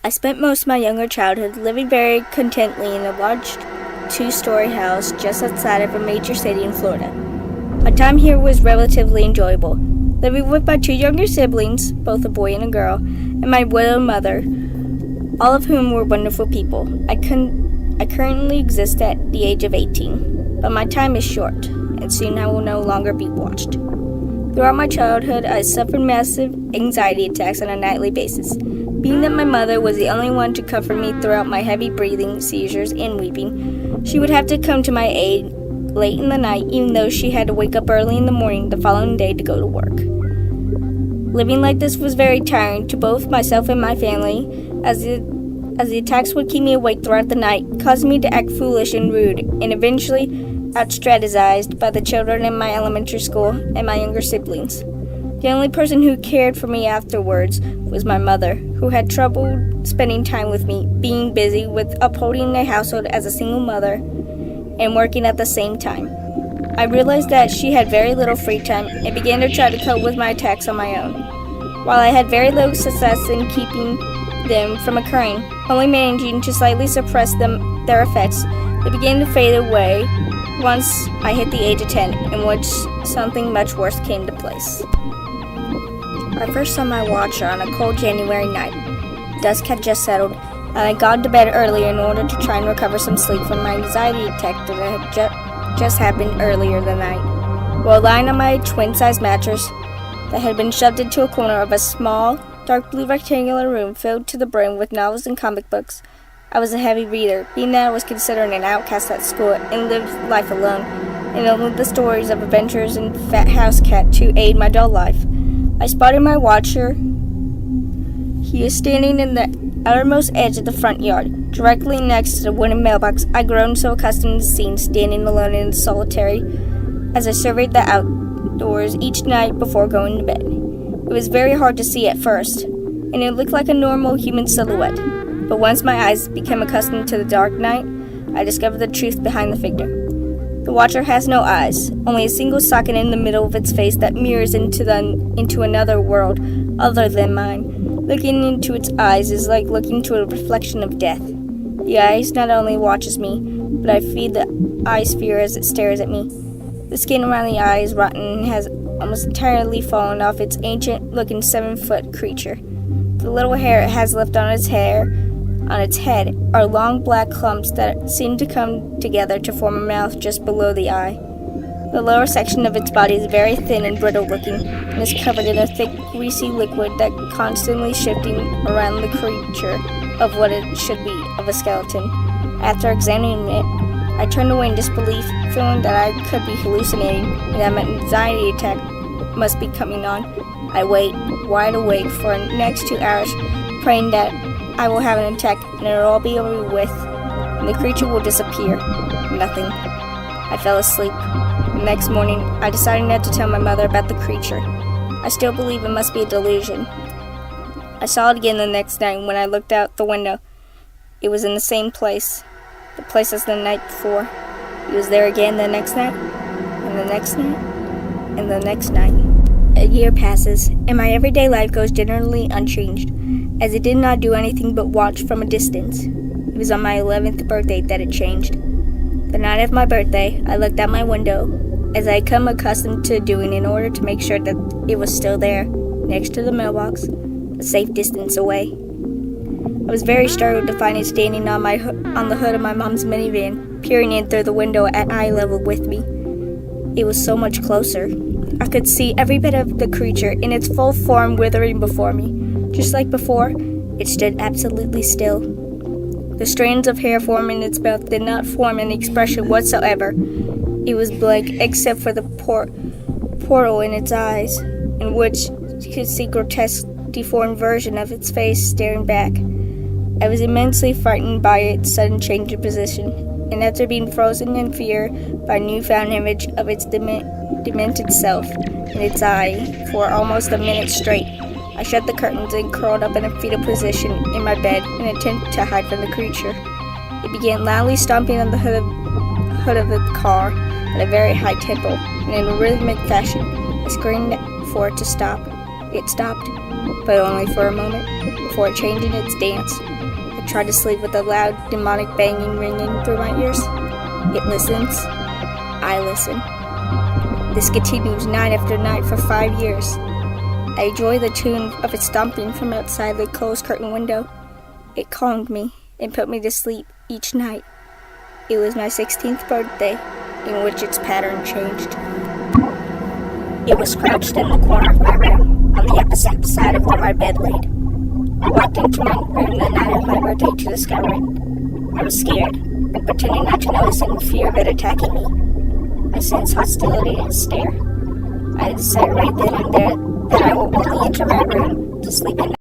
I spent most of my younger childhood living very contentedly in a large two-story house just outside of a major city in Florida. My time here was relatively enjoyable, living with my two younger siblings, both a boy and a girl, and my widowed mother, all of whom were wonderful people. I currently exist at the age of 18, but my time is short, and soon I will no longer be watched. Throughout my childhood, I suffered massive anxiety attacks on a nightly basis. Being that my mother was the only one to comfort me throughout my heavy breathing, seizures, and weeping, she would have to come to my aid late in the night, even though she had to wake up early in the morning the following day to go to work. Living like this was very tiring to both myself and my family, as the attacks would keep me awake throughout the night, causing me to act foolish and rude, and eventually outstrategized by the children in my elementary school and my younger siblings. The only person who cared for me afterwards was my mother, who had trouble spending time with me, being busy with upholding a household as a single mother and working at the same time. I realized that she had very little free time and began to try to cope with my attacks on my own. While I had very little success in keeping them from occurring, only managing to slightly suppress their effects, they began to fade away once I hit the age of 10, in which something much worse came to place. I first saw my watcher on a cold January night. Dusk had just settled, and I got to bed early in order to try and recover some sleep from my anxiety attack that had just happened earlier that night. While lying on my twin-size mattress that had been shoved into a corner of a small, dark blue rectangular room filled to the brim with novels and comic books, I was a heavy reader, being that I was considered an outcast at school and lived life alone, and only the stories of adventures and Fat House Cat to aid my dull life. I spotted my watcher. He is standing in the outermost edge of the front yard, directly next to the wooden mailbox I'd grown so accustomed to seeing standing alone and solitary as I surveyed the outdoors each night before going to bed. It was very hard to see at first, and it looked like a normal human silhouette, but once my eyes became accustomed to the dark night, I discovered the truth behind the figure. The watcher has no eyes, only a single socket in the middle of its face that mirrors into another world other than mine. Looking into its eyes is like looking to a reflection of death. The eyes not only watches me, but I feed the eye sphere as it stares at me. The skin around the eye is rotten and has almost entirely fallen off its ancient-looking 7-foot creature. The little hair it has left on its head are long black clumps that seem to come together to form a mouth just below the eye. The lower section of its body is very thin and brittle-looking and is covered in a thick, greasy liquid that constantly shifting around the creature of what it should be of a skeleton. After examining it, I turned away in disbelief, feeling that I could be hallucinating and that my anxiety attack must be coming on. I wait, wide awake, for the next 2 hours, praying that I will have an attack and it will all be over with, and the creature will disappear. Nothing. I fell asleep. The next morning, I decided not to tell my mother about the creature. I still believe it must be a delusion. I saw it again the next night when I looked out the window. It was in the same place. The place as the night before. It was there again the next night, and the next night, and the next night. A year passes, and my everyday life goes generally unchanged, as it did not do anything but watch from a distance. It was on my 11th birthday that it changed. The night of my birthday, I looked out my window, as I had come accustomed to doing in order to make sure that it was still there, next to the mailbox, a safe distance away. I was very startled to find it standing on the hood of my mom's minivan, peering in through the window at eye level with me. It was so much closer. I could see every bit of the creature in its full form withering before me. Just like before, it stood absolutely still. The strands of hair forming its mouth did not form any expression whatsoever. It was blank except for the portal in its eyes, in which you could see a grotesque, deformed version of its face staring back. I was immensely frightened by its sudden change of position, and after being frozen in fear by a newfound image of its demented self in its eye for almost a minute straight, I shut the curtains and curled up in a fetal position in my bed in an attempt to hide from the creature. It began loudly stomping on the hood of the car at a very high tempo, and in a rhythmic fashion. I screamed for it to stop. It stopped, but only for a moment, before changing its dance. I tried to sleep with a loud, demonic banging ringing through my ears. It listens. I listen. This continues night after night for 5 years. I enjoy the tune of its stomping from outside the closed curtain window. It calmed me and put me to sleep each night. It was my 16th birthday, in which its pattern changed. It was crouched in the corner of my room, on the opposite side of where my bed laid. I walked into my room the night of my birthday to discover it. I was scared, but pretending not to notice in fear of it attacking me. I sensed hostility in its stare. I decided right then and there that I will only enter my room to sleep at night.